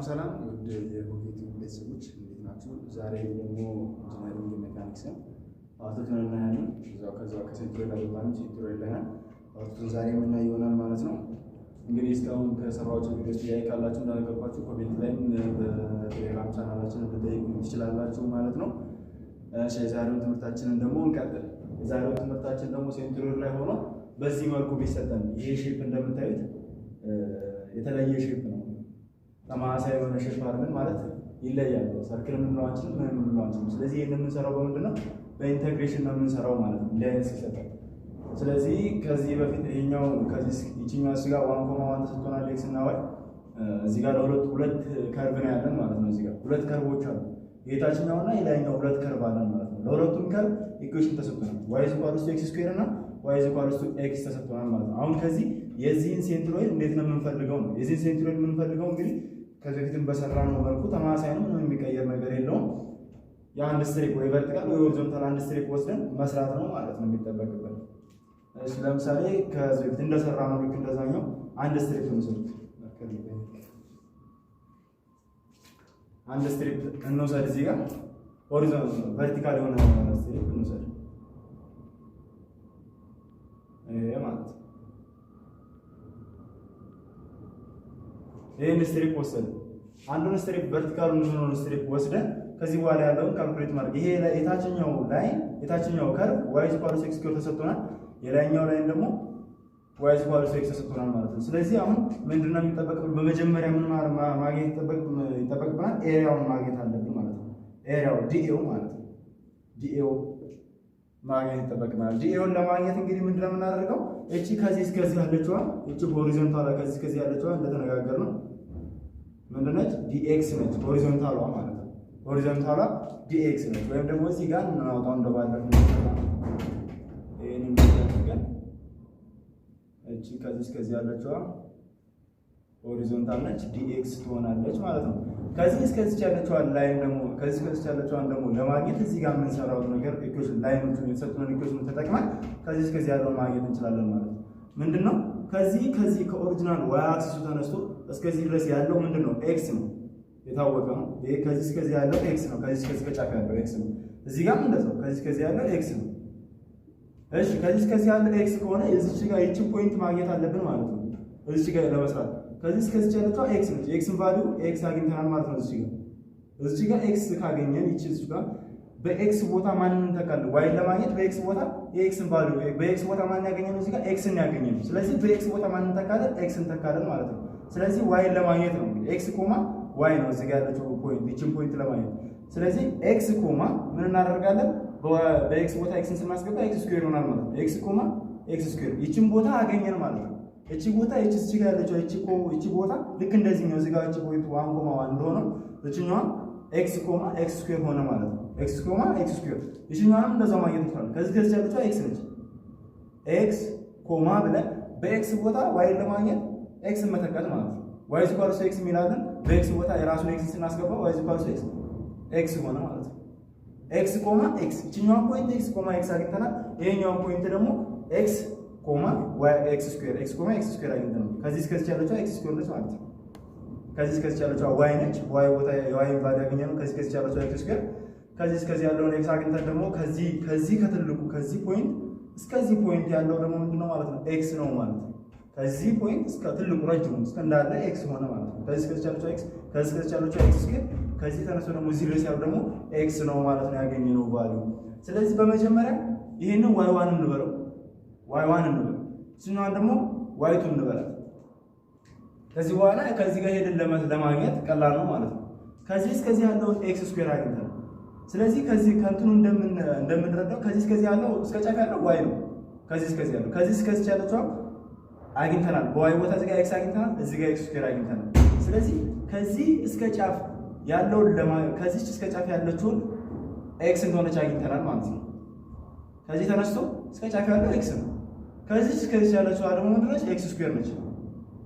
ሰላም ውድ የሆጌቱ ቤተሰቦች እንዴት ናችሁ? ዛሬ ደግሞ ኢንጂነሪንግ ሜካኒክስ ነው አውቶቱን እናያለን። ከዛው ከሴንትሮይድ አልባንም ሴንትሮይድ ላይ አውቶቱን ዛሬ የምናየው ይሆናል ማለት ነው። እንግዲህ እስካሁን ከሰራኋቸው ቪዲዮዎች ጥያቄ ካላችሁ እንዳነገርኳችሁ ኮሜንት ላይም በቴሌግራም ቻናላችን ልትጠይቁ ትችላላችሁ ማለት ነው። እሺ የዛሬውን ትምህርታችንን ደግሞ እንቀጥል። የዛሬው ትምህርታችን ደግሞ ሴንትሮይድ ላይ ሆኖ በዚህ መልኩ ቢሰጠን ይሄ ሼፕ እንደምታዩት የተለየ ሼፕ ነው። ተማሳይ የሆነ ሼፕ አይደለም ማለት ይለያል። ሰርክል የምንለው አንችልም፣ ምን የምንለው አንችልም። ስለዚህ ይሄን የምንሰራው በምንድን ነው? በኢንተግሬሽን ነው የምንሰራው ማለት ነው። እንዲህ አይነት ሲሰጠን ስለዚህ ከዚህ በፊት ይሄኛው ከዚህ ይችኛው እዚህ ጋር 1.1 ተሰጥቶናል ኤክስ እና ዋይ። እዚህ ጋር ሁለት ከርቭ ነው ያለን ማለት ነው። እዚህ ጋር ሁለት ከርቮች አሉ። የታችኛውና የላይኛው ሁለት ከርቭ አለን ማለት ነው። ለሁለቱም ከርቭ ኢኩዌሽን ተሰጥቶናል። y = x ስኩዌር እና y = x ተሰጥቶናል ማለት ነው። አሁን ከዚህ የዚህን ሴንትሮይድ እንዴት ነው የምንፈልገው ነው። የዚህን ሴንትሮይድ የምንፈልገው እንግዲህ ከዚህ በፊትም በሰራነው መልኩ ተማሳይ ነው፣ ምንም የሚቀየር ነገር የለውም። የአንድ ስትሪፕ ወይ ቨርቲካል ወይ ሆሪዞንታል አንድ ስትሪፕ ወስደን መስራት ነው ማለት ነው የሚጠበቅበት። እሺ ለምሳሌ ከዚህ በፊት እንደሰራነው ልክ እንደዛኛው አንድ ስትሪፕ እንውሰድ። አንድ ስትሪፕ እንውሰድ። እዚህ ጋር ሆሪዞንታል ቨርቲካል የሆነ ስትሪፕ እንውሰድ። ይሄ ማለት ይሄን ስትሪፕ ወሰደ። አንዱን ስትሪፕ ቨርቲካሉን የሆነውን ስትሪፕ ወስደን ከዚህ በኋላ ያለውን ካልኩሌት ማድረግ። ይሄ የታችኛው ላይን የታችኛው ከርቭ y = x ስኩዌር ተሰጥቶናል። የላይኛው ላይን ደግሞ y = x ተሰጥቶናል ማለት ነው። ስለዚህ አሁን ምንድነው የሚጠበቅብን? በመጀመሪያ ምን ማግኘት ይጠበቅብናል? ኤሪያውን ማግኘት አለብን ማለት ነው። ኤሪያው ዲኤው ማለት ነው። ዲኤው ማግኘት ይጠበቅብናል። ዲኤውን ለማግኘት እንግዲህ ምንድነው የምናደርገው? እቺ ከዚህ እስከዚህ ያለችዋ እቺ ሆሪዞንታሏ ከዚህ እስከዚህ ያለችዋ እንደተነጋገርነው ምንድነች? ዲኤክስ ነች። ሆሪዞንታሏ ማለት ነው። ሆሪዞንታሏ ዲኤክስ ነች። ወይም ደግሞ እዚህ ጋር እናውጣው እንደባለፈው ይሄን እንደተነጋገር እቺ ከዚህ እስከዚህ ያለችዋ ሆሪዞንታል ነች፣ ዲኤክስ ትሆናለች ማለት ነው። ከዚህ እስከዚህ ያለችዋ ላይን ደግሞ ከዚህ እስከዚህ ያለችዋን ደግሞ ለማግኘት እዚህ ጋር የምንሰራው ነገር ኢኩዌሽን ላይኖቹን የተሰጡንን ኢኩዌሽን ተጠቅመን ከዚህ እስከዚህ ያለውን ማግኘት እንችላለን ማለት ነው። ምንድነው? ከዚህ ከኦሪጂናል ዋይ አክሲሱ ተነስቶ እስከዚህ ድረስ ያለው ምንድነው? ኤክስ ነው። የታወቀ ነው። ይሄ ከዚህ እስከዚህ ያለው ኤክስ ነው። ከዚህ እስከዚህ ከጫፍ ያለው ኤክስ ነው። እዚህ ጋር እንደዛው ከዚህ እስከዚህ ያለው ኤክስ ነው። እሺ ከዚህ እስከዚህ ያለው ኤክስ ከሆነ እዚች ጋር ይቺን ፖይንት ማግኘት አለብን ማለት ነው። እዚች ጋር ለመስራት ከዚህ እስከዚህ ያለችው ኤክስ ነች። ኤክስን ቫልዩ ኤክስ አግኝተናል ማለት ነው። እዚች ጋር ኤክስ ካገኘን ይቺ እዚች ጋር በኤክስ ቦታ ማንን እንተካለን? ዋይ ለማግኘት በኤክስ ቦታ የኤክስን ቫልዩ በኤክስ ቦታ ማንን ያገኘነው? እዚህ ጋር ኤክስን ያገኘነው። ስለዚህ በኤክስ ቦታ ማንን እንተካለን? ኤክስን እንተካለን ማለት ነው። ስለዚህ ዋይ ለማግኘት ነው ኤክስ ኮማ ዋይ ነው እዚህ ጋር ያለችው ፖይንት ይቺን ፖይንት ለማግኘት። ስለዚህ ኤክስ ኮማ ምን እናደርጋለን? በኤክስ ቦታ ኤክስን ስናስገባ ኤክስ ስኩዌር ይሆናል ማለት ነው። ኤክስ ኮማ ኤክስ ስኩዌር ይቺን ቦታ አገኘን ማለት ነው። እቺ ቦታ እቺ ጋር ያለችው እቺ ቦታ ልክ እንደዚህ ነው። እዚህ ጋር እቺ ፖይንት 1.1 እንደሆነው እቺኛዋ ኤክስ ኮማ ኤክስ ስኩዌር ሆነ ማለት ነው። ኤክስ ኮማ ኤክስ ስኩዌር እቺኛዋንም እንደዛው ማግኘት እንችላለን። ከዚህ ያለችው ኤክስ ነች። ኤክስ ኮማ ብለን በኤክስ ቦታ ዋይ ለማግኘት ኤክስን መተካት ማለት ነው። y = x የሚላለን በኤክስ ቦታ የራሱን ኤክስ ስናስገባ y = x ኤክስ ሆነ ማለት ነው። ኤክስ ኮማ ኤክስ እቺኛዋን ፖይንት ኤክስ ኮማ ኤክስ አግኝተናል። ይሄኛውን ፖይንት ደግሞ ኤክስ ኮማ ዋይ ኤክስ ስኩዌር ኤክስ ኮማ ኤክስ ስኩዌር አግኝተናል። ከዚህ እስከዚህ ያለችው ኤክስ ስኩዌር ነች ማለት ነው። ከዚህ እስከዚህ ያለችው ዋይ ነች። ዋይ ቦታ የዋይን ቫልዩ ያገኘነው ከዚህ እስከዚህ ያለችው ኤክስ ስኩዌር። ከዚህ እስከዚህ ያለውን ኤክስ አግኝተን ደግሞ ከዚህ ከትልቁ ከዚህ ፖይንት እስከዚህ ፖይንት ያለው ደግሞ ምንድነው ማለት ነው? ኤክስ ነው ማለት ነው። ከዚህ ፖይንት እስከ ትልቁ ረጅሙ እስከ እንዳለ ኤክስ ሆነ ማለት ነው። ከዚህ እስከዚህ ያለችው ኤክስ ከዚህ እስከዚህ ያለችው ኤክስ ስኩዌር ከዚህ ተነስቶ ደግሞ እዚህ ድረስ ያለው ደግሞ ኤክስ ነው ማለት ነው ያገኘነው ቫልዩ። ስለዚህ በመጀመሪያ ይሄንን y1 እንበለው y1 እንበለው እሱኛውን ደግሞ y2 እንበለው። ከዚህ በኋላ ከዚህ ጋር ሄደን ለማግኘት ቀላል ነው ማለት ነው። ከዚህ እስከዚህ ያለውን ኤክስ ስኩዌር አግኝተናል። ስለዚህ ከዚህ ከእንትኑ እንደምንረዳው ከዚህ እስከዚህ ያለው እስከ ጫፍ ያለው y ነው። ከዚህ እስከዚህ ያለው ከዚህ እስከዚህ ያለችው አግኝተናል። በዋይ ቦታ እዚህ ጋር ኤክስ አግኝተናል፣ እዚህ ጋር ኤክስ ስኩዌር አግኝተናል። ስለዚህ ከዚህ እስከ ጫፍ ያለውን ከዚህ እስከ ጫፍ ያለችውን ኤክስ እንደሆነች አግኝተናል ማለት ነው። ከዚህ ተነስቶ እስከ ጫፍ ያለው ኤክስ ነው። ከዚህ እስከዚህ ያለችው ደግሞ ምንድነች? ኤክስ ስኩዌር ነች።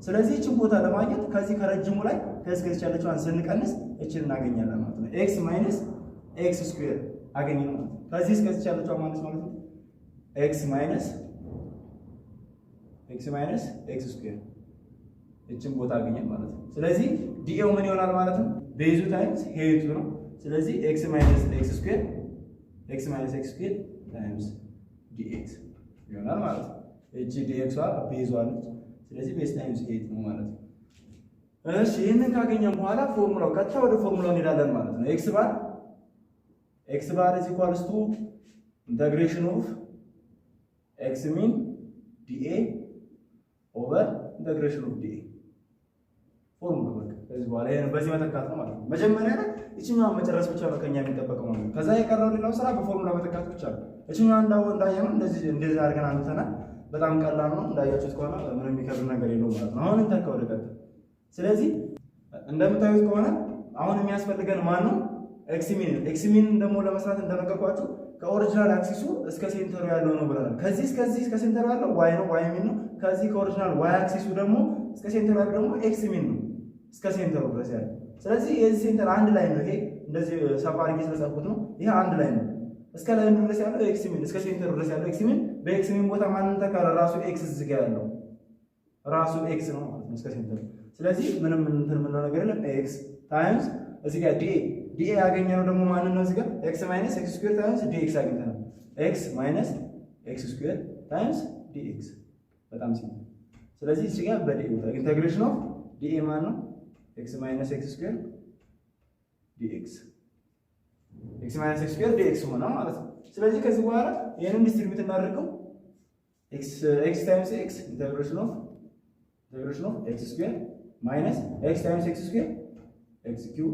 ስለዚህ እቺን ቦታ ለማግኘት ከዚህ ከረጅሙ ላይ ከዚህ እስከዚህ ያለችውን ስንቀንስ እቺን እናገኛለን ማለት ነው። ኤክስ ማይነስ ኤክስ ስኩዌር አገኘን ማለት ነው። ከዚህ እስከዚህ ያለችው ማለት ነው ኤክስ ማይነስ ኤክስ ስኩዌር እችን ቦታ አገኘን ማለት ነው። ስለዚህ ዲኤው ምን ይሆናል ማለት ነው? ቤዙ ታይምስ ሄይቱ ነው። ስለዚህ x ማይነስ x ስኩዌር ታይምስ dx ይሆናል ማለት ነው። እቺ dx ቤዟ ነች። ስለዚህ ቤዝ ታይምስ ሄይት ነው ማለት ነው። እሺ ይሄንን ካገኘን በኋላ ፎርሙላው ቀጥታ ወደ ፎርሙላው እንሄዳለን ማለት ነው። x bar is equals to integration of x min dA over integration of dA ፎርሙላ በቃ ከዚህ በኋላ ይሄን በዚህ መተካት ነው ማለት ነው። መጀመሪያ ላይ እቺኛውን መጨረስ ብቻ ነው ከኛ የሚጠበቀው ማለት ነው። ከዛ የቀረው ሌላው ስራ በፎርሙላ መተካት ብቻ ነው። እቺኛውን እንዳየነው እንደዚህ አድርገን አንተናል። በጣም ቀላል ነው እንዳያችሁት ከሆነ ምንም የሚከብድ ነገር የለውም ማለት ነው። አሁን እንተካው ወደ ቀጥታ። ስለዚህ እንደምታዩት ከሆነ አሁን የሚያስፈልገን ማን ነው? ኤክስ ሚን ደግሞ ለመስራት እንደነገርኳችሁ ከኦሪጂናል አክሲሱ እስከ ሴንተሩ ያለው ነው ብለናል። ከዚህ እስከ ሴንተሩ ያለው ዋይ ነው፣ ዋይ ሚን ነው። ከዚህ ከኦሪጂናል ዋይ አክሲሱ ደግሞ እስከ ሴንተሩ ያለው ደግሞ ኤክስ ሚን ነው፣ እስከ ሴንተሩ ድረስ ያለው። ስለዚህ የዚህ ሴንተር አንድ ላይ ነው። ይሄ እንደዚህ ሰፋ አድርጌ ስለጻፍኩት ነው። ይሄ አንድ ላይ ነው። እስከ ላይ ድረስ ያለው ኤክስ ሚን፣ እስከ ሴንተሩ ድረስ ያለው ኤክስ ሚን። በኤክስ ሚን ቦታ ማንን ተካለ? ራሱ ኤክስ እዚህ ጋር ያለው ራሱ ኤክስ ነው ማለት ነው እስከ ሴንተሩ። ስለዚህ ምንም እንትን ምን ነገር የለም። ኤክስ ታይምስ እዚህ ጋር ዲኤ ያገኘነው ደግሞ ማንን ነው? እዚህ ጋር ኤክስ ማይነስ ኤክስ ስኩዌር ታይምስ ዲኤክስ አግኝተናል። ኤክስ ማይነስ ኤክስ ስኩዌር ታይምስ ዲኤክስ በጣም ሲምፕል። ስለዚህ እዚህ ጋር በዲኤ ቦታ ኢንተግሬሽን ኦፍ ዲኤ ማን ነው? ኤክስ ማይነስ ኤክስ ስኩዌር ዲኤክስ ኤክስ ማይነስ ኤክስ ስኩዌር ዲኤክስ ሆነ ማለት ነው። ስለዚህ ከዚህ በኋላ ይሄንን ዲስትሪቢዩት እናደርገው ኤክስ ታይምስ ኤክስ ኢንተግሬሽን ኦፍ ኤክስ ስኩዌር ማይነስ ኤክስ ታይምስ ኤክስ ስኩዌር ኤክስ ኪዩብ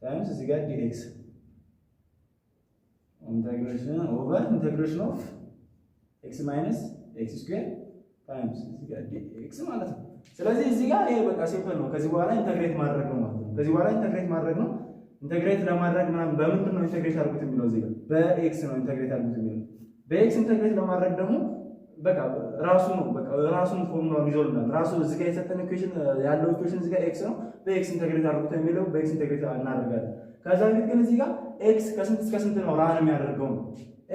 ታይምስ እዚህ ጋር ዲኤክስ ኢንተግሬሽን ኦፍ ኤክስ ማይነስ ኤክስ ስኩዌር ታይምስ እዚህ ጋር ዲኤክስ ማለት ነው። ስለዚህ እዚህ ጋር ይሄ በቃ ሲምፕል ነው። ከዚህ በኋላ ኢንተግሬት ማድረግ ነው ማለት ነው። ከዚህ በኋላ ኢንተግሬት ማድረግ ነው። ኢንተግሬት ለማድረግ ምናምን በምንድን ነው ኢንተግሬት አድርጉት የሚለው? እዚህ ጋር በኤክስ ነው ኢንተግሬት አድርጉት የሚለው። በኤክስ ኢንተግሬት ለማድረግ ደግሞ በቃ ራሱ ነው በቃ ራሱን ፎርሙላውን ይዞልናል። ራሱ እዚህ ጋር የሰጠን ኢኩዌሽን ያለው ኢኩዌሽን እዚህ ጋር ኤክስ ነው። በኤክስ ኢንተግሬት አድርጉት የሚለው በኤክስ ኢንተግሬት እናደርጋለን። ከዛ በፊት ግን እዚህ ጋር ኤክስ ከስንት እስከ ስንት ነው ራን የሚያደርገው ነው?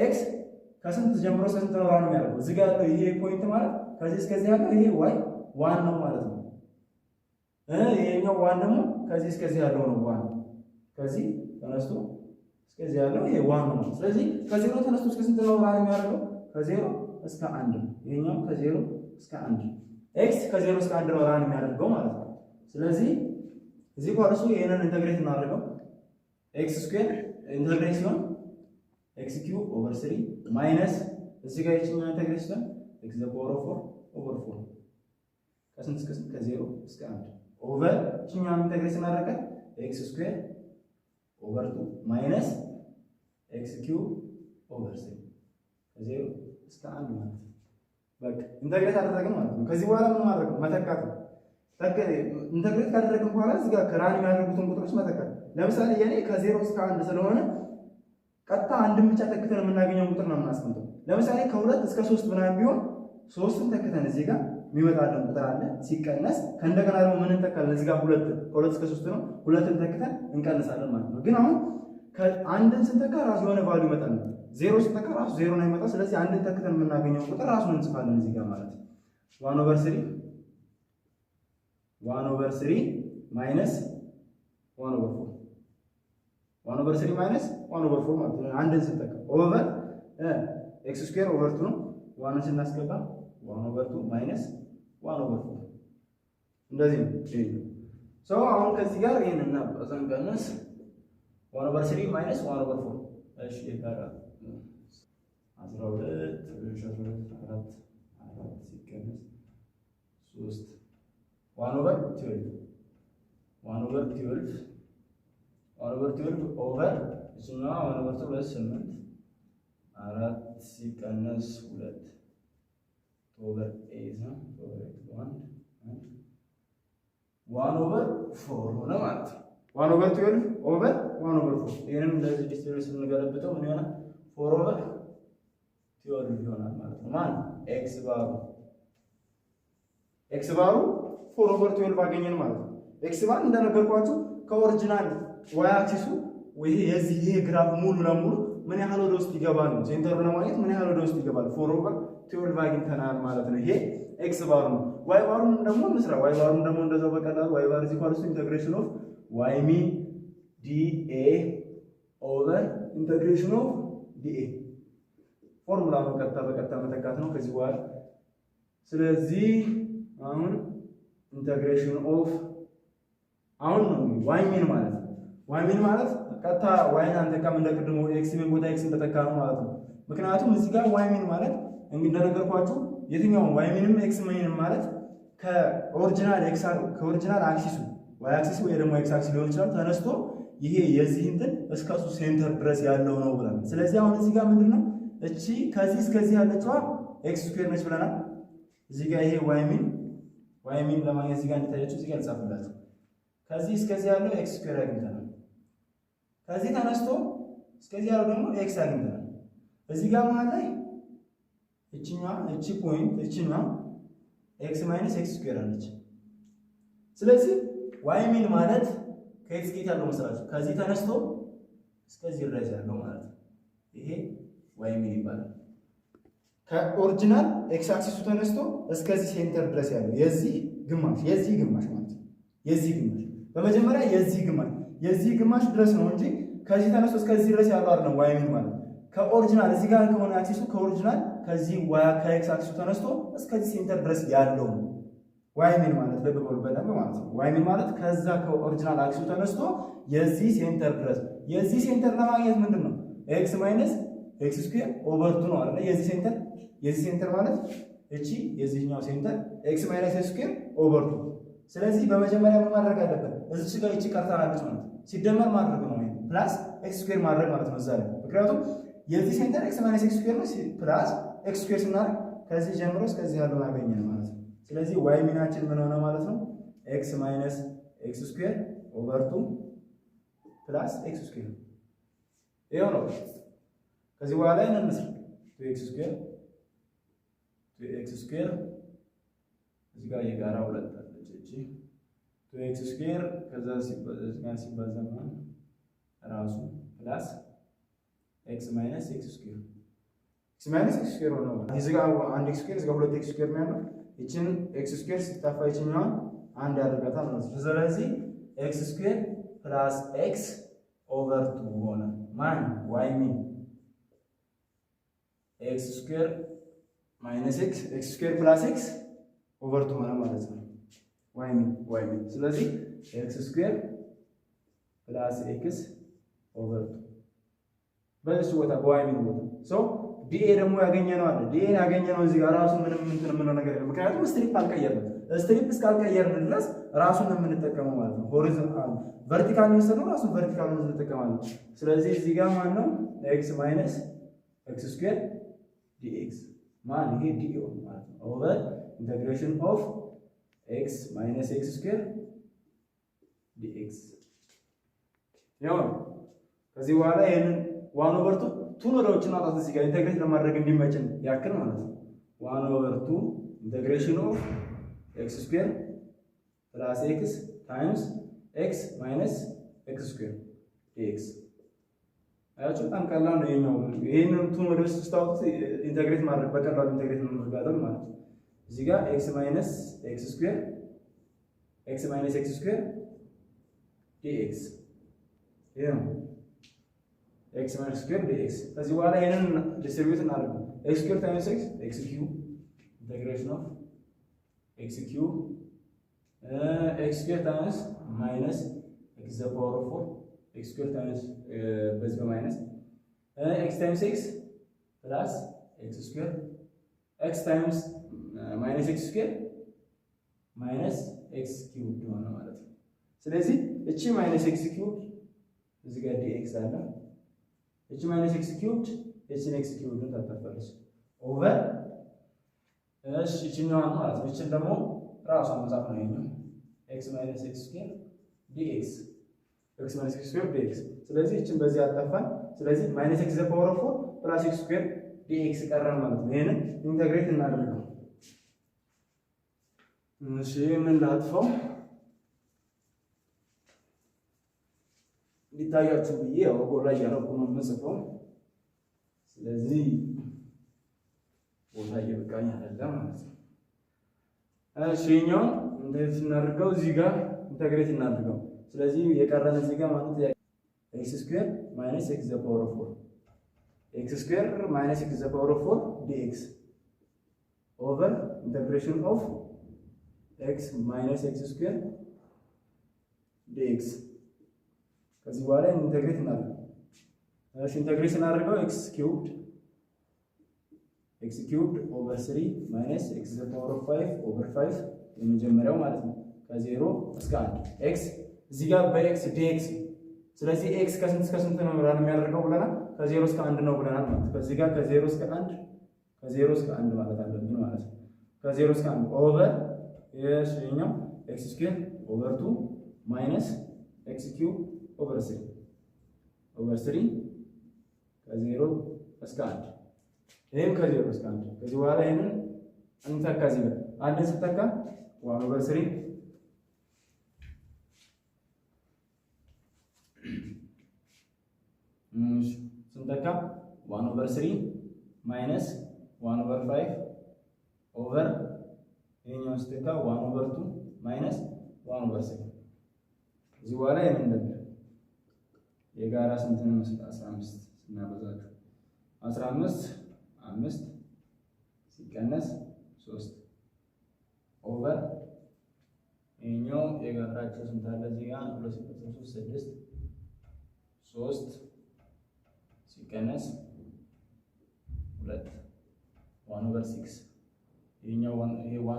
ኤክስ ከስንት ጀምሮ እስከ ስንት ነው ራን የሚያደርገው? እዚህ ጋር ያለው ይሄ ፖይንት ማለት ከዚህ እስከዚህ ያለው ይሄ ዋይ ዋን ነው ማለት ነው። ይሄኛው ዋን ደግሞ ከዚህ እስከዚህ ያለው ነው ዋን። ከዚህ ተነስቶ እስከዚህ ያለው ይሄ ዋን ነው። ስለዚህ ከዜሮ ተነስቶ እስከ ስንት ነው ራን የሚያደርገው? ከዜሮ እስከ አንድ ነው። ይሄኛው ከዜሮ እስከ አንድ ኤክስ ከዜሮ እስከ አንድ ነው ራን የሚያደርገው ማለት ነው። ስለዚህ እዚህ ኳርሱ ይሄንን ኢንተግሬት እናደርገው ኤክስ ስኩዌር ኢንተግሬት ሲሆን ኤክስ ኪዩብ ኦቨር 3 ማይነስ እዚህ ጋር ይችኛው ኢንተግሬት ሲሆን ኤክስ ዘ ፓወር ኦፍ 4 ኦቨር 4 ከስንት እስከ ስንት? ከዜሮ እስከ አንድ ኦቨር ይችኛው ኢንተግሬት እናደርጋለን ኤክስ ስኩዌር ኦቨር 2 ማይነስ ኤክስ ኪዩብ ኦቨር 3 ከዜሮ እስከ አንድ ማለት ነው። በቃ ኢንተግሬት አደረግን ማለት ነው። ከዚህ በኋላ ምን ማድረግ ነው? መተካት ነው። ኢንተግሬት ካደረግን በኋላ እዚህ ጋር ከራን የሚያደርጉትን ቁጥሮች መተካት። ለምሳሌ የኔ ከዜሮ እስከ አንድ ስለሆነ ቀጥታ አንድን ብቻ ተክተን የምናገኘውን ቁጥር ነው የምናስቀምጠው። ለምሳሌ ከሁለት እስከ ሶስት ምናምን ቢሆን ሶስቱን ተክተን እዚህ ጋር የሚመጣልን ቁጥር አለ ሲቀነስ፣ ከእንደገና ደግሞ ምን እንተካለን? እዚህ ጋር ከሁለት እስከ ሶስት ነው፣ ሁለትን ተክተን እንቀንሳለን ማለት ነው። ግን አሁን አንድን ስንተካ ራሱ የሆነ ቫልዩ ይመጣል። ዜሮ ስንተካ ራሱ ዜሮ ነው የሚመጣው። ስለዚህ አንድን ተክተን የምናገኘው ቁጥር ራሱን እንጽፋለን እዚህ ጋር ማለት ነው። 1/3 ማይነስ 1/4 1/3 ማይነስ 1/4 ማለት ነው። አንድን ስንተካ ኦቨር ኤክስ ስኩዌር ኦቨር 2 ነው። ዋንን ስናስገባ 1/2 ማይነስ 1/4 እንደዚህ ነው። ሰው አሁን ከዚህ ጋር ይሄን እና አዘንቀነስ 1/3 ማይነስ 1/4 እሺ ይጋራ 12 4 ሲቀነስ 3 1/12 ኦቨር እሱና 1/8 4 ሲቀነስ 2 ኦቨር 8 ነው። ኦቨር 1/4 ሆነ ማለት ነው። 1/12 ኦቨር 1/4 ይሄንም እንደዚህ ዲስትሪቢዩት ስንገለብጠው ምን ይሆናል? 4/12 ይሆናል ማለት ነው። ማን ኤክስ ባሩ 4/12 አገኘን ማለት ነው። ኤክስ ባር እንደነገርኳችሁ ከኦሪጂናል ዋይ አክሲሱ ወይ ይሄ ግራፍ ሙሉ ለሙሉ ምን ያህል ወደ ውስጥ ይገባል ነው። ሴንተሩን ለማግኘት ምን ያህል ወደ ውስጥ ይገባል 4/12 አግኝተናል ማለት ነው። ይሄ ኤክስ ባሩ ነው። ዋይ ባሩን ደግሞ እንስራ። ዋይ ባሩን ደግሞ እንደዛው በቀላሉ ዋይ ባር ኢኳልስ ኢንተግሬሽን ኦፍ ዋይ ሚን ዲኤ ኦቨር ኢንተግሬሽን ኦፍ ዲኤ ፎርሙላ ነው። በቀጥታ መተካት ነው ከዚህ በኋላ። ስለዚህ አሁን ኢንተግሬሽን ኦፍ አሁን ነው ዋይ ሚን ማለት ዋይ ሚን ማለት ቀጥታ ዋይን አንተካም እንደቀድሞ ኤክስ ሚን ቦታ ኤክስ እንደተካ ነው ማለት ነው። ምክንያቱም እዚህ ጋር ዋይ ሚን ማለት እንደነገርኳችሁ የትኛውም ዋይ ሚንም ኤክስ ሚንም ማለት ከኦሪጂናል አክሲሱ ዋይ አክሲስ ወይ ደግሞ ኤክስ አክሲስ ሊሆን ይችላል ተነስቶ ይሄ የዚህ እንትን እስከ እሱ ሴንተር ድረስ ያለው ነው ብለናል። ስለዚህ አሁን እዚህ ጋር ምንድነው እቺ ከዚህ እስከዚህ ያለችዋ ኤክስ ስኩዌር ነች ብለናል። እዚህ ጋር ይሄ ዋይ ሚን ለማግኘት እዚህ ጋር እንድታያችሁ እዚህ ጋር ልጻፍላችሁ። ከዚህ እስከዚህ ያለው ኤክስ ስኩዌር አግኝተናል። ከዚህ ተነስቶ እስከዚህ ያለው ደግሞ ኤክስ አግኝተናል። እዚህ ጋር መሀል ላይ እቺ ፖይንት ኤክስ ማይነስ ኤክስ ስኩዌር አለች። ስለዚህ ዋይ ሚን ማለት ከኤክስ ጌት ያለው መስራችሁ ከዚህ ተነስቶ እስከዚህ ድረስ ያለው ማለት ነው። ይሄ ዋይ ሚን ይባላል። ከኦሪጂናል ኤክስ አክሲሱ ተነስቶ እስከዚህ ሴንተር ድረስ ያለው የዚህ ግማሽ ማለት ነው። የዚህ ግማሽ በመጀመሪያ የዚህ ግማሽ ድረስ ነው እንጂ ከዚህ ተነስቶ እስከዚህ ድረስ ያለው አይደለም ዋይ ሚን ማለት። ከኦሪጂናል እዚህ ጋር ከሆነ አክሲሱ ከኦሪጂናል ከዚህ ከኤክስ አክሲሱ ተነስቶ እስከዚህ ሴንተር ድረስ ያለው ነው ዋይ ሚን ማለት። ልብ በሉ በደንብ ማለት ነው። ዋይ ሚን ማለት ከዛ ከኦሪጂናል አክሲሱ ተነስቶ የዚህ ሴንተር ድረስ። የዚህ ሴንተር ለማግኘት ምንድነው ኤክስ ማይነስ ኤክስ ስኩዌር ኦቨር 2 ነው አይደል? የዚህ ሴንተር ማለት እቺ የዚህኛው ሴንተር ኤክስ ማይነስ ኤክስ ስኩዌር ኦቨር 2። ስለዚህ በመጀመሪያ ምን ማድረግ አለበት? እዚህ ጋር እቺ ቀርታናለች ማለት ሲደመር ማድረግ ነው ማለት ፕላስ ኤክስ ስኩዌር ማድረግ ማለት ነው እዛ ላይ። ምክንያቱም የዚህ ሴንተር ኤክስ ማይነስ ኤክስ ስኩዌር ነው ፕላስ ኤክስ ስኩዌር ስናደርግ ከዚህ ጀምሮ እስከዚህ ያለውን አገኘን ማለት ነው። ስለዚህ ዋይ ሚናችን ምን ሆነ ማለት ነው? ኤክስ ማይነስ ኤክስ ስኩዌር ኦቨር 2 ፕላስ ኤክስ ስኩዌር ይሄው ነው። ከዚህ በኋላ እንነሳ 2x ስኩዌር እዚህ ጋር የጋራ ሁለት አለች እቺ 2x ስኩዌር ከዛ ሲባዛ ራሱ ፕላስ x ማይነስ x ስኩዌር ነው። እዚህ ጋር አንድ x ስኩዌር እዚህ ጋር ሁለት x ስኩዌር ነው ያለው። እቺን x ስኩዌር ሲጣፋ ይችኛል አንድ ያደርጋታል ማለት ነው። ስለዚህ x ስኩዌር ፕላስ x ኦቨር 2 ሆነ ማን y ሚን ኤክስ ስኩዌር ማይነስ ኤክስ ስኩዌር ፕላስ ኤክስ ኦቨር 2 ሆነ ማለት ነው ዋይ ሚን። ስለዚህ ኤክስ ስኩዌር ፕላስ ኤክስ ኦቨር 2 በዚህ ቦታ በዋይ ሚን ቦታ ሶ ዲኤ ደግሞ ያገኘነው አለ። ዲኤ ያገኘነው እዚህ ጋር ራሱ ምንም የምንለው ነገር የለም። ምክንያቱም ስትሪፕ አልቀየርንም። ስትሪፕ እስካልቀየርን ድረስ ራሱን ነው የምንጠቀመው ማለት ነው። ሆሪዞንታል ቨርቲካል ነው ራሱ ቨርቲካል ነው እንጠቀማለን። ስለዚህ እዚህ ጋር ማን ነው ኤክስ ማይነስ ኤክስ ስኩዌር ዲኤክስ ማን ይሄ ዲኦ ማለት ነው ኦቨር ኢንተግሬሽን ኦፍ ኤክስ ማይነስ ኤክስ ስኩዌር ዲኤክስ ያው ነው። ከዚህ በኋላ ይሄንን 1 ኦቨር 2 ወደ ውጭ እናውጣት እዚህ ጋር ኢንተግሬት ለማድረግ እንዲመችን ያክል ማለት ነው። 1 ኦቨር 2 ኢንተግሬሽን ኦፍ ኤክስ ስኩዌር ፕላስ ኤክስ ታይምስ ኤክስ ማይነስ ኤክስ ስኩዌር ዲኤክስ አያችሁ በጣም ቀላል ነው። ይሄንን ቱን ወደ ውስጥ ስታውቁት ኢንተግሬት ማድረግ በቀላሉ ኢንተግሬት እናደርጋለን ማለት ነው። እዚህ ጋር x ማይነስ x ስኩዌር dx ይሄ ነው x ማይነስ ስኩዌር dx። ከዚህ በኋላ ይሄንን ዲስትሪቢዩት እናደርጋለን። x ስኩዌር ታይምስ x ኪዩብ ኢንተግሬሽን ኦፍ x ኪዩብ x ስኩዌር ታይምስ ማይነስ x ዘ ፓወር ኦፍ 4 x ስኩዌር ታይምስ በዚህ በማይነስ x ታይምስ x ፕላስ x ስኩዌር x ታይምስ ማይነስ x ስኩዌር ማይነስ x ኪዩብ ሆነ ማለት ነው። ስለዚህ እቺ ማይነስ x ኪዩብ እዚህ ጋር dx አለ። እቺ ማይነስ x ኪዩብ እቺን x ኪዩብ ታጠፋለች ኦቨር እሺ እቺኛው ማለት ነው። እቺን ደግሞ ራሷን መጻፍ ነው የሚሆነው x ማይነስ x ስኩዌር dx x ማይነስ x ስኩዌር dx። ስለዚህ እቺን በዚህ አጠፋን። ስለዚህ ማይነስ x ዘ ፓወር ኦፍ 4 ፕላስ x ስኩዌር dx ቀረን ማለት ነው። ይሄንን ኢንተግሬት እናደርጋለን። እሺ ምን ላጥፋው ሊታያችሁ ብዬ ያው ጎላ ያለው ነው የምጽፈው። ስለዚህ ቦታ እየበቃኝ አይደለም ማለት ነው። እሺ እኛውን እንዴት እናድርገው? እዚህ ጋር ኢንተግሬት እናድርገው። ስለዚህ የቀረን እዚህ ጋር ማለት ኤክስ ስኩዌር ማይነስ ኤክስ ዘ ፓወር ኦፍ 4 ኤክስ ስኩዌር ማይነስ ኤክስ ዘ ፓወር ኦፍ 4 ዲኤክስ ኦቨር ኢንተግሬሽን ኦፍ ኤክስ ማይነስ ኤክስ ስኩዌር ዲኤክስ። ከዚህ በኋላ ኢንተግሬት እናድርገው። እሺ ኢንተግሬት እናድርገው ኤክስ ኪዩብድ ኦቨር 3 ማይነስ ኤክስ ዘ ፓወር ኦፍ 5 ኦቨር 5 የመጀመሪያው ማለት ነው ከ0 እስከ 1 ኤክስ እዚህ ጋር በኤክስ ዲኤክስ። ስለዚህ ኤክስ ከስንት እስከ ስንት ነው ራን የሚያደርገው ብለናል? ከ0 እስከ 1 ነው ብለናል ማለት ነው። ከዚህ ጋር ከ0 እስከ 1 ማለት አለብን ማለት ነው። ከ0 እስከ 1 ኦቨር የኛው ኤክስ ስኩዌር ኦቨር 2 ማይነስ ኤክስ ኪዩብ ኦቨር 3 ከ0 እስከ 1 ይሄም ከ0 እስከ 1። ከዚህ በኋላ ይሄንን እንተካ። እዚህ ጋር አንድን ስተካ 1 ኦቨር 3 ስንተካ 1 ኦቨር 3 ማይነስ 1 ኦቨር 5 ኦቨር ይሄኛው ስተካ 1 ኦቨር 2 ማይነስ 1 ኦቨር 3። እዚህ በኋላ ይሄንን እንደገና የጋራ ስንት ነው? 15 ስናበዛቸው 15 5 ሲቀነስ 3 ኦቨር ይሄኛው የጋራቸው ስንት አለ? እዚህ ጋር 2 ሲቀነስ 3 6 3 ሲቀነስ 2 1 ኦቨር 6 ይሄኛው 1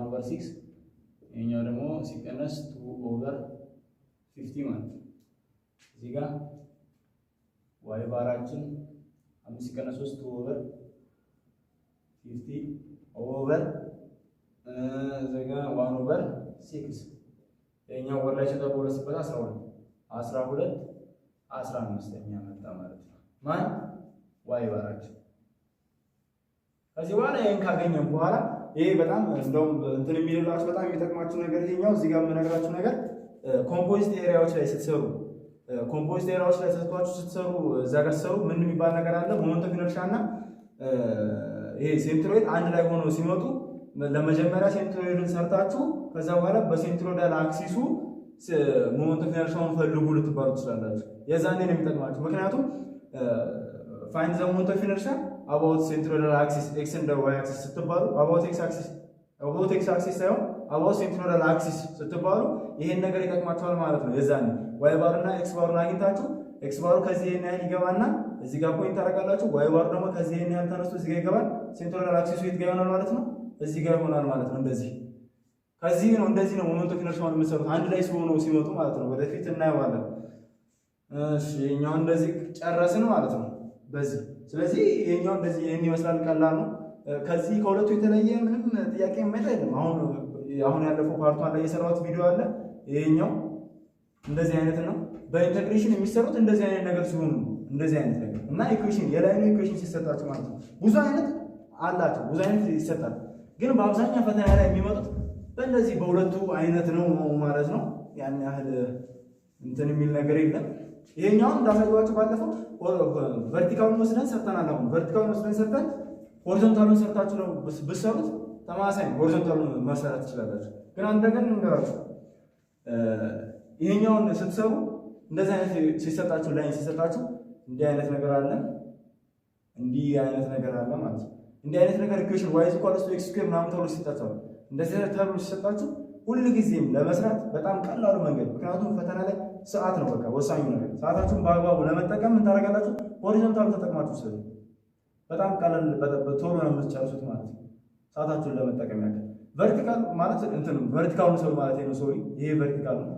ኦቨር 6 ይሄኛው ደግሞ ሲቀነስ 2 ኦቨር 50 ማለት ነው። እዚህ ጋር ዋይ ባራችን 5 ሲቀነስ 3 2 ኦቨር 50 ኦቨር እዚህ ጋር 1 ኦቨር 6 ይሄኛው ወር ላይ ሲጠባ 2 ሲባዛ 12 15ኛ መጣ ማለት ነው። ማን ዋይ ባራችን። ከዚህ በኋላ ይሄን ካገኘን በኋላ ይሄ በጣም እንደውም እንትን የሚልላችሁ በጣም የሚጠቅማችሁ ነገር ይሄኛው እዚህ ጋር የምነግራችሁ ነገር ኮምፖዚት ኤሪያዎች ላይ ስትሰሩ ስትሰሩ እዛ ጋር ስትሰሩ ምን የሚባል ነገር አለ? ሞመንት ኦፍ ኢነርሺያ እና ይሄ ሴንትሮይድ አንድ ላይ ሆኖ ሲመጡ ለመጀመሪያ ሴንትሮይድን ሰርታችሁ ከዛ በኋላ በሴንትሮይዳል አክሲሱ ሞመንት ኦፍ ኢነርሺያውን ፈልጉ ልትባሉ ትችላላችሁ። የዛኔ ነው የሚጠቅማችሁ። ምክንያቱም ፋይንድ ዘ ሞመንት ኦፍ ኢነርሺያ አባውት ሴንትሮይዳል አክሲስ ኤክስ እንደ ዋይ አክሲስ ስትባሉ አባውት ኤክስ አክሲስ ሳይሆን አባውት ሴንትሮይዳል አክሲስ ስትባሉ ይሄን ነገር ይጠቅማችኋል ማለት ነው። የዛኔ ዋይ ባር እና ኤክስ ባሩን አግኝታችሁ ኤክስ ባሩ ከዚህ ይሄን ያህል ይገባና እዚህ ጋር ፖይንት ታደርጋላችሁ። ዋይ ባሩ ደግሞ ከዚህ ይሄን ያህል ተነስቶ እዚህ ጋር ይገባል። ሴንትሮይዳል አክሲሱ የት ጋር ይሆናል ማለት ነው? እዚህ ጋር ይሆናል ማለት ነው። እንደዚህ እንደዚህ ነው ሞመንት ኦፍ ኢነርሺያውን የምትሰሩት አንድ ላይ ሲመጡ ማለት ነው። ወደፊት እናየዋለን። እሺ ይሄኛው እንደዚህ ጨረስን ማለት ነው በዚህ። ስለዚህ ይሄኛው እንደዚህ ይሄን ይመስላል። ቀላል ነው። ከዚህ ከሁለቱ የተለየ ምንም ጥያቄ የማይታ የለም። አሁን ያለፈው ፓርቷን ላይ የሰራሁት ቪዲዮ አለ። ይሄኛው እንደዚህ አይነት ነው። በኢንተግሬሽን የሚሰሩት እንደዚህ አይነት ነገር ሲሆኑ እንደዚህ አይነት ነገር እና ኢኩዌሽን የላይኑ ኢኩዌሽን ሲሰጣችሁ ማለት ነው። ብዙ አይነት አላቸው፣ ብዙ አይነት ይሰጣል። ግን በአብዛኛው ፈተና ላይ የሚመጡት በእንደዚህ በሁለቱ አይነት ነው ማለት ነው። ያን ያህል እንትን የሚል ነገር የለም። ይሄኛውን እንዳሳየኋችሁ ባለፈው ቨርቲካሉን ወስደን ሰርተናል። አሁን ቨርቲካሉን ወስደን ሰርተን ሆሪዞንታሉን ሰርታችሁ ነው ብትሰሩት ተማሳይ ሆሪዞንታሉን መሰራት ትችላላችሁ። ግን አንድ ነገር እንገራችሁ፣ ይሄኛውን ስትሰሩ እንደዚህ አይነት ሲሰጣችሁ ላይን ሲሰጣችሁ እንዲህ አይነት ነገር አለ፣ እንዲህ አይነት ነገር አለ ማለት ነው። እንዲህ አይነት ነገር ኢኩዌሽን y = x ስኩዌር ምናምን ተብሎ ሲሰጣችሁ እንደዚህ አይነት ተብሎ ሲሰጣችሁ ሁልጊዜም ለመስራት በጣም ቀላሉ መንገድ፣ ምክንያቱም ፈተና ላይ ሰዓት ነው በቃ ወሳኙ ነገር። ሰዓታችሁን በአግባቡ ለመጠቀም ምን ታደርጋላችሁ? ሆሪዞንታል ተጠቅማችሁ ስሩ። በጣም ቀላል ቶሎ ነው የምትጨርሱት ማለት ነው። ሰዓታችሁን ለመጠቀም ያክል ቨርቲካል ማለት እንትን ቨርቲካሉን ሰው ማለት ነው። ሶሪ ይሄ ቨርቲካል ነው።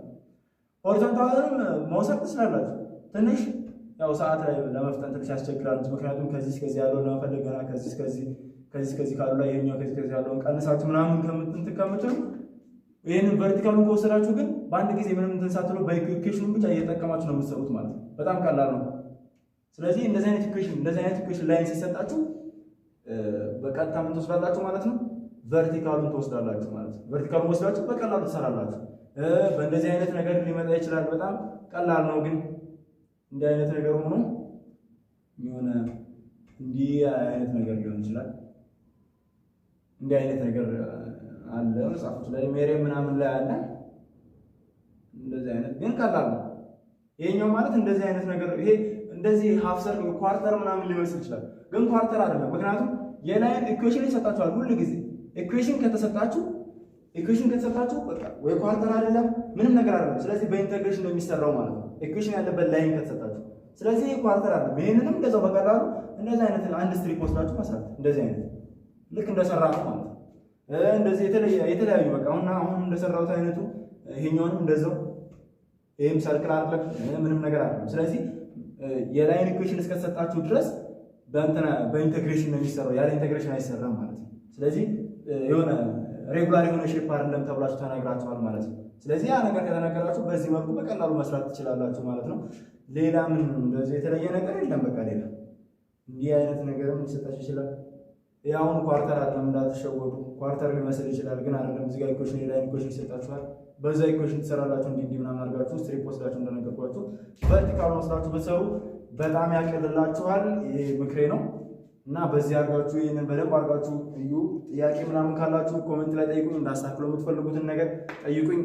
ሆሪዞንታሉን መውሰድ ትችላላችሁ። ትንሽ ያው ሰዓት ላይ ለመፍጠን ትንሽ ያስቸግራል። ምክንያቱም ከዚህ እስከዚህ ያለውን ለመፈለግ ገና ከዚህ እስከዚህ ካሉ ላይ ይሄኛው ከዚህ እስከዚህ ያለውን ቀንሳችሁ ምናምን ከምትሉ ይሄንን ቨርቲካሉን ከወሰዳችሁ ግን በአንድ ጊዜ ምንም እንትን ሳትሉ በኢኩዌሽኑ ብቻ እየተጠቀማችሁ ነው የምትሰሩት ማለት ነው። በጣም ቀላል ነው። ስለዚህ እንደዚህ አይነት ኢኩዌሽን ላይን ሲሰጣችሁ በቀጥታ ምን ትወስዳላችሁ ማለት ነው? ቨርቲካሉን ትወስዳላችሁ ማለት ነው። ቨርቲካሉን ወስዳችሁ በቀላሉ ትሰራላችሁ። በእንደዚህ አይነት ነገር ሊመጣ ይችላል። በጣም ቀላል ነው። ግን እንዲህ አይነት ነገር ሆኖ የሆነ እንዲህ አይነት ነገር ሊሆን ይችላል። እንዲህ አይነት ነገር አለ መጽሐፎች ላይ ሜሪየም ምናምን ላይ አለ። እንደዚህ አይነት ግን ቀላል ነው። ይሄኛው ማለት እንደዚህ አይነት ነገር ይሄ እንደዚህ ሃፍ ሰርክል ኳርተር ምናምን ሊመስል ይችላል፣ ግን ኳርተር አይደለም። ምክንያቱም የላይን ኢኩዌሽን ይሰጣችኋል ሁሉ ጊዜ። ኢኩዌሽን ከተሰጣችሁ በቃ ወይ ኳርተር አይደለም ምንም ነገር አይደለም። ስለዚህ በኢንተግሬሽን ነው የሚሰራው ማለት ነው፣ ኢኩዌሽን ያለበት ላይን ከተሰጣችሁ። ስለዚህ ኳርተር አይደለም። ይሄንንም እንደዛው በቀላሉ እንደዚህ አይነት አንድ ስትሪፕ ወስዳችሁ መስራት እንደዚህ አይነት ልክ እንደሰራ ነው ማለት ነው። እንደዚህ የተለያዩ በቃ አሁን እንደሰራሁት አይነቱ ይሄኛውንም እንደዛው ይሄም ሰርክል አይደለም ምንም ነገር አይደለም። ስለዚህ የላይን ኢኩዌሽን እስከተሰጣችሁ ድረስ በኢንተግሬሽን ነው የሚሰራው፣ ያለ ኢንተግሬሽን አይሰራም ማለት ነው። ስለዚህ የሆነ ሬጉላር የሆነ ሼፕ አይደለም ተብላችሁ ተናግራችኋል ማለት ነው። ስለዚህ ያ ነገር ከተነገራችሁ በዚህ መልኩ በቀላሉ መስራት ትችላላችሁ ማለት ነው። ሌላ ምን እንደዚህ የተለየ ነገር የለም። በቃ ሌላ እንዲህ አይነት ነገርም ሊሰጣችሁ ይችላል። ያውን ኳርተር አይደለም እንዳትሸወዱ። ኳርተር ሊመስል ይችላል ግን አይደለም። እዚህ ጋር ኢኩዌሽን የላይን ኢኩዌሽን ይሰጣችኋል። በዛ ኢኩዌሽን ትሰራላችሁ። እንዲህ ምናምን አድርጋችሁ ስትሪፕ ወስዳችሁ እንደነገርኳችሁ ቨርቲካል ወስዳችሁ ብትሰሩ በጣም ያቀልላችኋል። ይሄ ምክሬ ነው እና በዚህ አድርጋችሁ ይህንን በደንብ አድርጋችሁ እዩ። ጥያቄ ምናምን ካላችሁ ኮሜንት ላይ ጠይቁኝ። እንዳስተካክለው የምትፈልጉትን ነገር ጠይቁኝ።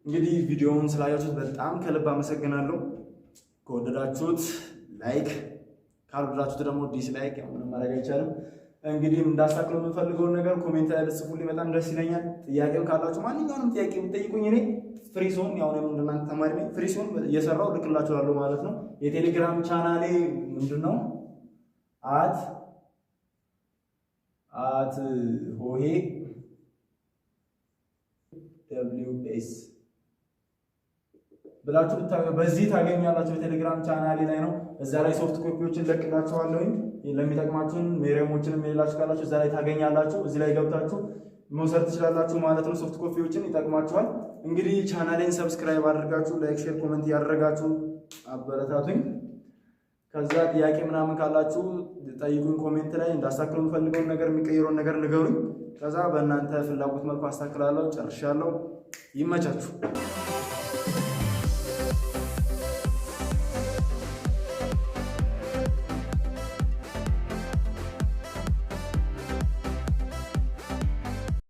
እንግዲህ ቪዲዮውን ስላያችሁት በጣም ከልብ አመሰግናለሁ። ከወደዳችሁት ላይክ፣ ካልወደዳችሁት ደግሞ ዲስላይክ፣ ምንም ማድረግ አይቻልም። እንግዲህ እንዳስተካክለው የምትፈልገውን ነገር ኮሜንት ላይ ልጽፉልኝ፣ በጣም ደስ ይለኛል። ጥያቄም ካላችሁ ማንኛውንም ጥያቄ የምትጠይቁኝ እኔ ፍሪ ዞን ያው ነው እንደናንተ ተማሪ ነኝ። ፍሪ ዞን እየሰራው ልክላችኋለሁ ማለት ነው። የቴሌግራም ቻናሌ ምንድነው? አት ሆሄ WS ብላችሁ በዚህ ታገኛላችሁ። የቴሌግራም ቻናሌ ላይ ነው። እዛ ላይ ሶፍት ኮፒዎችን ለቅላችኋለሁኝ። ለሚጠቅማችሁን ሜሪየሞችንም የሌላችሁ ካላችሁ እዛ ላይ ታገኛላችሁ። እዚህ ላይ ገብታችሁ መውሰድ ትችላላችሁ ማለት ነው። ሶፍት ኮፒዎችን ይጠቅማችኋል። እንግዲህ ቻናሌን ሰብስክራይብ አድርጋችሁ ላይክ፣ ሼር፣ ኮሜንት ያደረጋችሁ አበረታቱኝ። ከዛ ጥያቄ ምናምን ካላችሁ ጠይቁኝ ኮሜንት ላይ። እንዳስተካክለው የምፈልገውን ነገር የሚቀይረውን ነገር ንገሩኝ። ከዛ በእናንተ ፍላጎት መልኩ አስተካክላለሁ። ጨርሻለሁ። ይመቻችሁ።